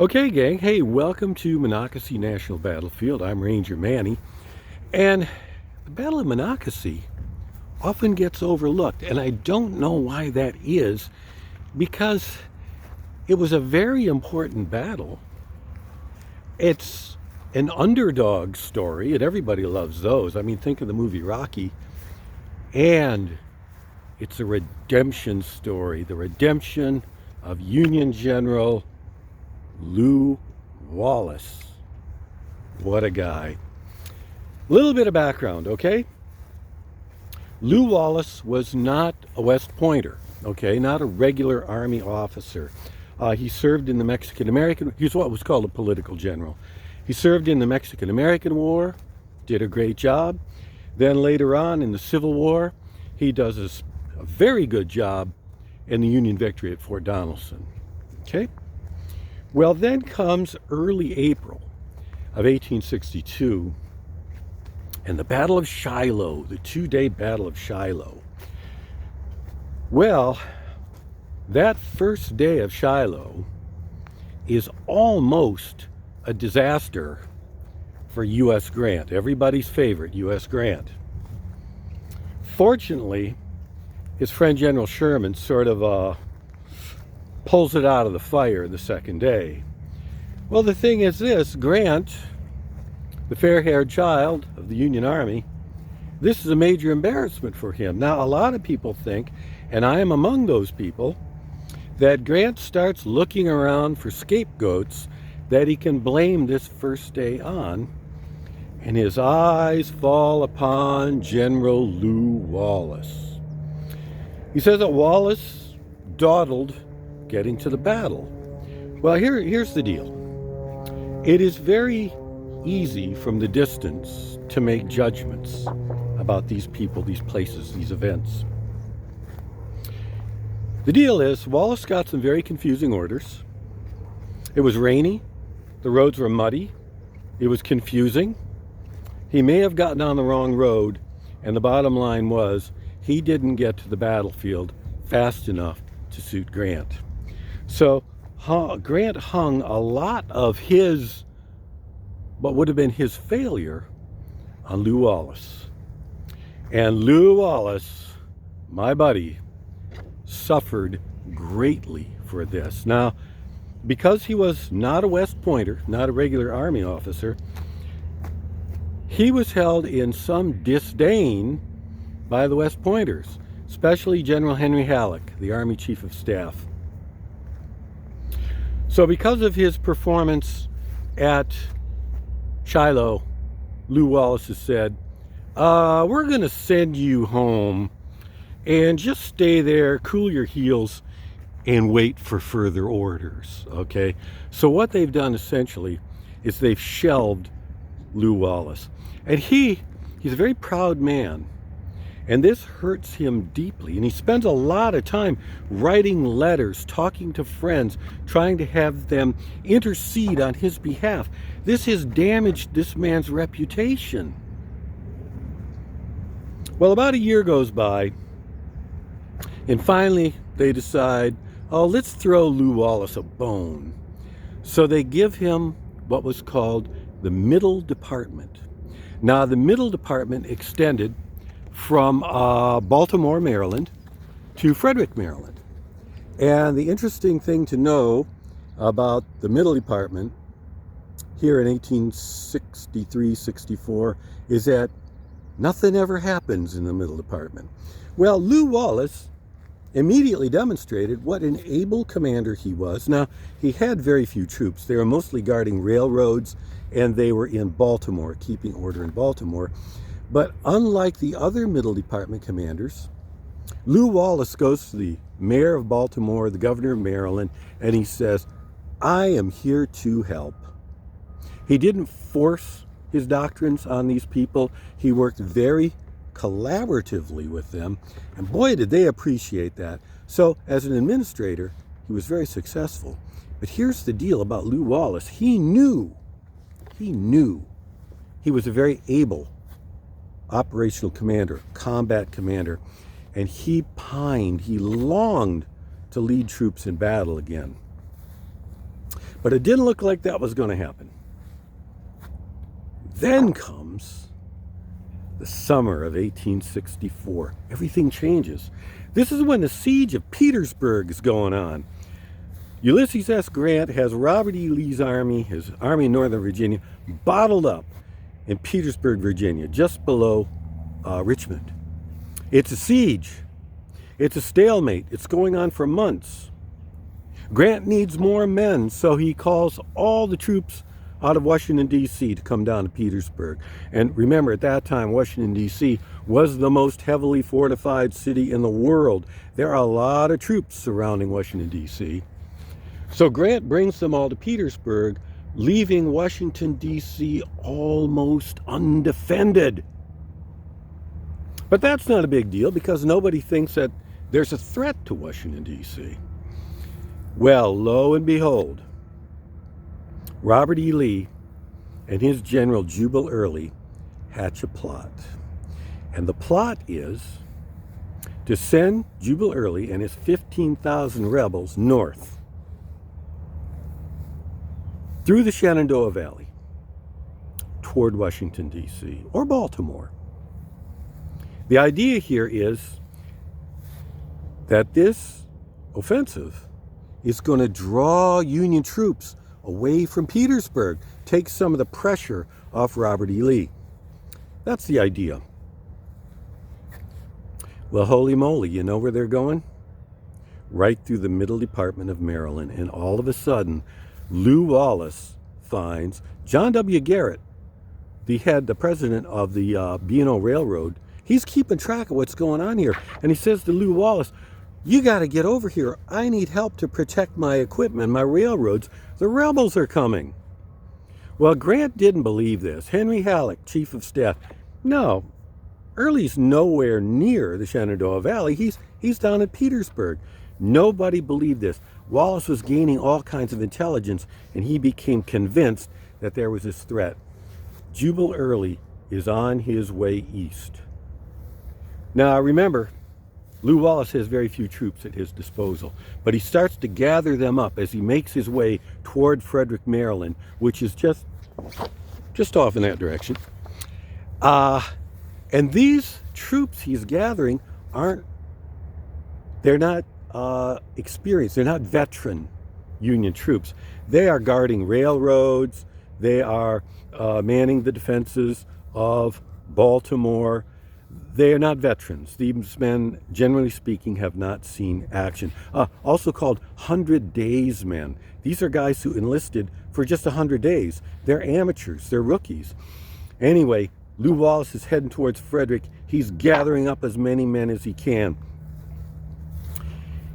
Okay, gang. Hey, welcome to Monocacy National Battlefield. I'm Ranger Mannie. And the Battle of Monocacy often gets overlooked. And I don't know why that is, because it was a very important battle. It's an underdog story, and everybody loves those. I mean, think of the movie Rocky. And it's a redemption story, the redemption of Union General Lew Wallace. What a guy. Little bit of background, okay? Lew Wallace was not a West Pointer, okay? Not a regular Army officer. He served in the Mexican-American, he's what was called a political general. He served in the Mexican-American War, did a great job. Then later on in the Civil War, he does a very good job in the Union victory at Fort Donelson, okay? Well, then comes early April of 1862, and the Battle of Shiloh, the two-day Battle of Shiloh. Well, that first day of Shiloh is almost a disaster for U.S. Grant, everybody's favorite U.S. Grant. Fortunately, his friend General Sherman sort of pulls it out of the fire the second day. Well, the thing is this, Grant, the fair-haired child of the Union Army, this is a major embarrassment for him. Now, a lot of people think, and I am among those people, that Grant starts looking around for scapegoats that he can blame this first day on, and his eyes fall upon General Lew Wallace. He says that Wallace dawdled getting to the battle. Well, here's the deal. It is very easy from the distance to make judgments about these people, these places, these events. The deal is, Wallace got some very confusing orders. It was rainy, the roads were muddy, it was confusing. He may have gotten on the wrong road, and the bottom line was, he didn't get to the battlefield fast enough to suit Grant. So Grant hung a lot of his, what would have been his failure, on Lew Wallace. And Lew Wallace, my buddy, suffered greatly for this. Now, because he was not a West Pointer, not a regular Army officer, he was held in some disdain by the West Pointers, especially General Henry Halleck, the Army Chief of Staff. So because of his performance at Shiloh, Lew Wallace has said, we're going to send you home and just stay there, cool your heels, and wait for further orders, okay? So what they've done essentially is they've shelved Lew Wallace. And he's a very proud man. And this hurts him deeply. And he spends a lot of time writing letters, talking to friends, trying to have them intercede on his behalf. This has damaged this man's reputation. Well, about a year goes by, and finally they decide, oh, let's throw Lew Wallace a bone. So they give him what was called the Middle Department. Now, the Middle Department extended from Baltimore, Maryland to Frederick, Maryland. And the interesting thing to know about the Middle Department here in 1863-64 is that nothing ever happens in the Middle Department. Well, Lew Wallace immediately demonstrated what an able commander he was. Now, he had very few troops. They were mostly guarding railroads, and they were in Baltimore, keeping order in Baltimore. But unlike the other Middle Department commanders, Lew Wallace goes to the mayor of Baltimore, the governor of Maryland, and he says, I am here to help. He didn't force his doctrines on these people. He worked very collaboratively with them, and boy, did they appreciate that. So as an administrator, he was very successful. But here's the deal about Lew Wallace. He knew he was a very able operational commander, combat commander, and he longed to lead troops in battle again. But it didn't look like that was going to happen. Then comes the summer of 1864. Everything changes. This is when the siege of Petersburg is going on. Ulysses S. Grant has Robert E. Lee's army, his army in Northern Virginia, bottled up in Petersburg, Virginia, just below Richmond. It's a siege. It's a stalemate. It's going on for months. Grant needs more men, so he calls all the troops out of Washington, D.C. to come down to Petersburg. And remember, at that time, Washington, D.C. was the most heavily fortified city in the world. There are a lot of troops surrounding Washington, D.C. So Grant brings them all to Petersburg, leaving Washington, D.C. almost undefended. But that's not a big deal because nobody thinks that there's a threat to Washington, D.C. Well, lo and behold, Robert E. Lee and his general Jubal Early hatch a plot. And the plot is to send Jubal Early and his 15,000 rebels north through the Shenandoah Valley toward Washington, D.C. or Baltimore. The idea here is that this offensive is going to draw Union troops away from Petersburg, take some of the pressure off Robert E. Lee. That's the idea. Well, holy moly, you know where they're going? Right through the Middle Department of Maryland, and all of a sudden, Lew Wallace finds John W. Garrett, the president of the B&O Railroad. He's keeping track of what's going on here. And he says to Lew Wallace, you got to get over here. I need help to protect my equipment, my railroads. The rebels are coming. Well, Grant didn't believe this. Henry Halleck, chief of staff, no, Early's nowhere near the Shenandoah Valley. He's down at Petersburg. Nobody believed this. Wallace was gaining all kinds of intelligence, and he became convinced that there was this threat. Jubal Early is on his way east. Now, remember, Lew Wallace has very few troops at his disposal, but he starts to gather them up as he makes his way toward Frederick, Maryland, which is just off in that direction. And these troops he's gathering they're not experienced, they're not veteran Union troops. They are guarding railroads, they are manning the defenses of Baltimore. They are not veterans. These men, generally speaking, have not seen action. Also called 100 Days men. These are guys who enlisted for just 100 days. They're amateurs. They're rookies. Anyway, Lew Wallace is heading towards Frederick. He's gathering up as many men as he can.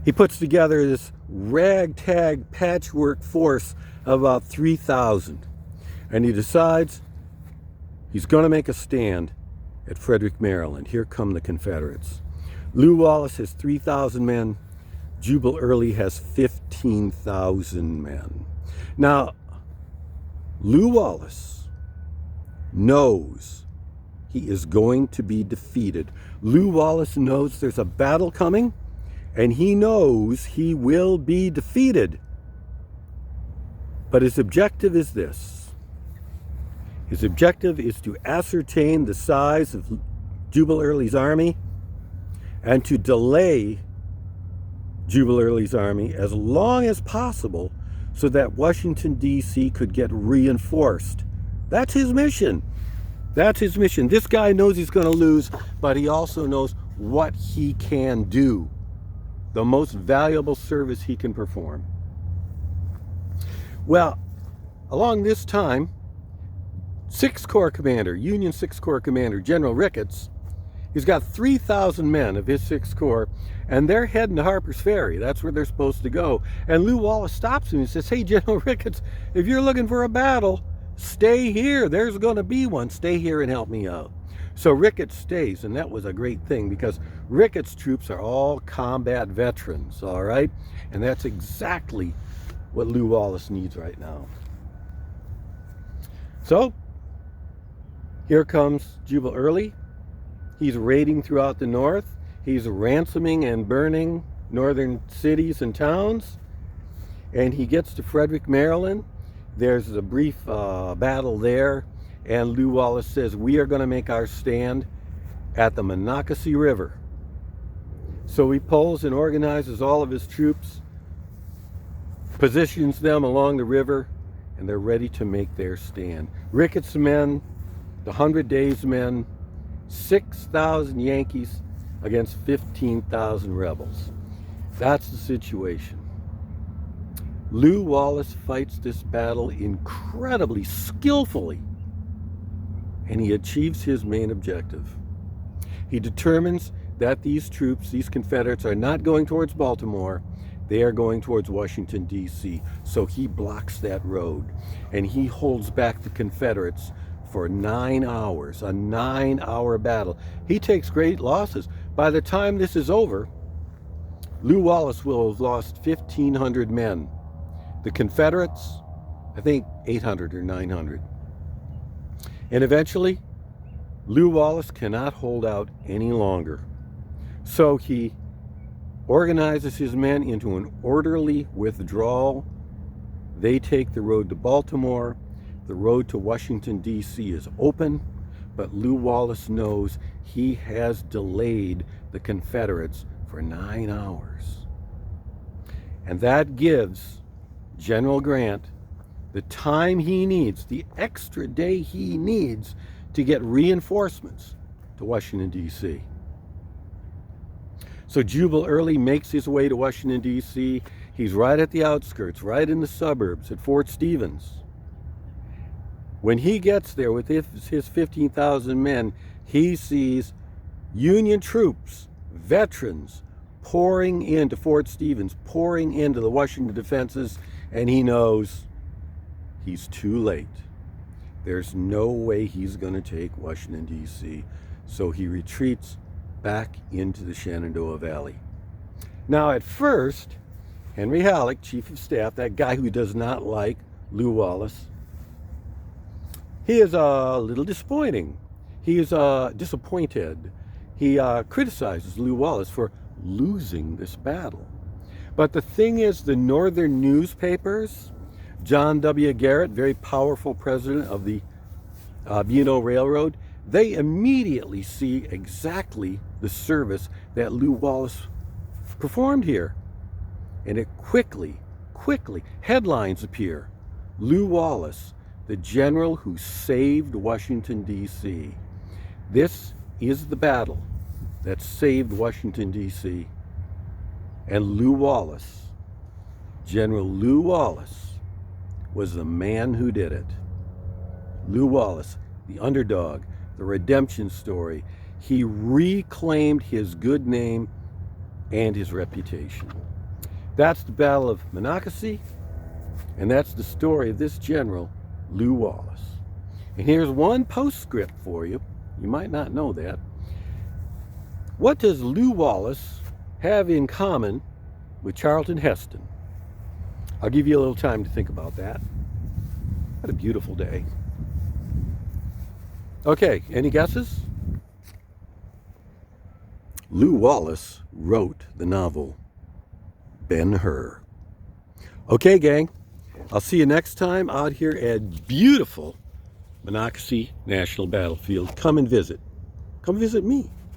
He puts together this ragtag patchwork force of about 3,000. And he decides he's going to make a stand at Frederick, Maryland. Here come the Confederates. Lew Wallace has 3,000 men. Jubal Early has 15,000 men. Now, Lew Wallace knows he is going to be defeated. Lew Wallace knows there's a battle coming, and he knows he will be defeated. But his objective is this. His objective is to ascertain the size of Jubal Early's army and to delay Jubal Early's army as long as possible so that Washington, D.C. could get reinforced. That's his mission. That's his mission. This guy knows he's going to lose, but he also knows what he can do, the most valuable service he can perform. Well, along this time, Sixth Corps Commander, Union Sixth Corps Commander, General Ricketts, he's got 3,000 men of his Sixth Corps, and they're heading to Harper's Ferry. That's where they're supposed to go. And Lew Wallace stops him and says, hey, General Ricketts, if you're looking for a battle, stay here. There's going to be one. Stay here and help me out. So Ricketts stays, and that was a great thing because Ricketts' troops are all combat veterans, all right? And that's exactly what Lew Wallace needs right now. So here comes Jubal Early. He's raiding throughout the North. He's ransoming and burning northern cities and towns. And he gets to Frederick, Maryland. There's a brief battle there, and Lew Wallace says, we are going to make our stand at the Monocacy River. So he pulls and organizes all of his troops, positions them along the river, and they're ready to make their stand. Ricketts' men, the 100 Days men, 6,000 Yankees against 15,000 rebels. That's the situation. Lew Wallace fights this battle incredibly skillfully, and he achieves his main objective. He determines that these troops, these Confederates, are not going towards Baltimore. They are going towards Washington, D.C. So he blocks that road, and he holds back the Confederates for 9 hours, a 9-hour battle. He takes great losses. By the time this is over, Lew Wallace will have lost 1,500 men. The Confederates, I think 800 or 900. And eventually, Lew Wallace cannot hold out any longer. So he organizes his men into an orderly withdrawal. They take the road to Baltimore. The road to Washington, D.C. is open, but Lew Wallace knows he has delayed the Confederates for 9 hours. And that gives General Grant the time he needs, the extra day he needs to get reinforcements to Washington, D.C. So Jubal Early makes his way to Washington, D.C. He's right at the outskirts, right in the suburbs at Fort Stevens. When he gets there with his 15,000 men, he sees Union troops, veterans, pouring into Fort Stevens, pouring into the Washington defenses, and he knows he's too late. There's no way he's going to take Washington, D.C., so he retreats back into the Shenandoah Valley. Now, at first, Henry Halleck, Chief of Staff, that guy who does not like Lew Wallace, he is a little disappointing. He is disappointed. He criticizes Lew Wallace for losing this battle. But the thing is, the northern newspapers, John W. Garrett, very powerful president of the B&O Railroad, they immediately see exactly the service that Lew Wallace performed here. And it quickly, headlines appear. Lew Wallace, the general who saved Washington, D.C. This is the battle that saved Washington, D.C. And Lew Wallace, General Lew Wallace, was the man who did it. Lew Wallace, the underdog, the redemption story. He reclaimed his good name and his reputation. That's the Battle of Monocacy, and that's the story of this general, Lew Wallace. And here's one postscript for you. You might not know that. What does Lew Wallace have in common with Charlton Heston? I'll give you a little time to think about that. What a beautiful day. Okay, any guesses? Lew Wallace wrote the novel Ben-Hur. Okay, gang, I'll see you next time out here at beautiful Monocacy National Battlefield. Come and visit. Come visit me.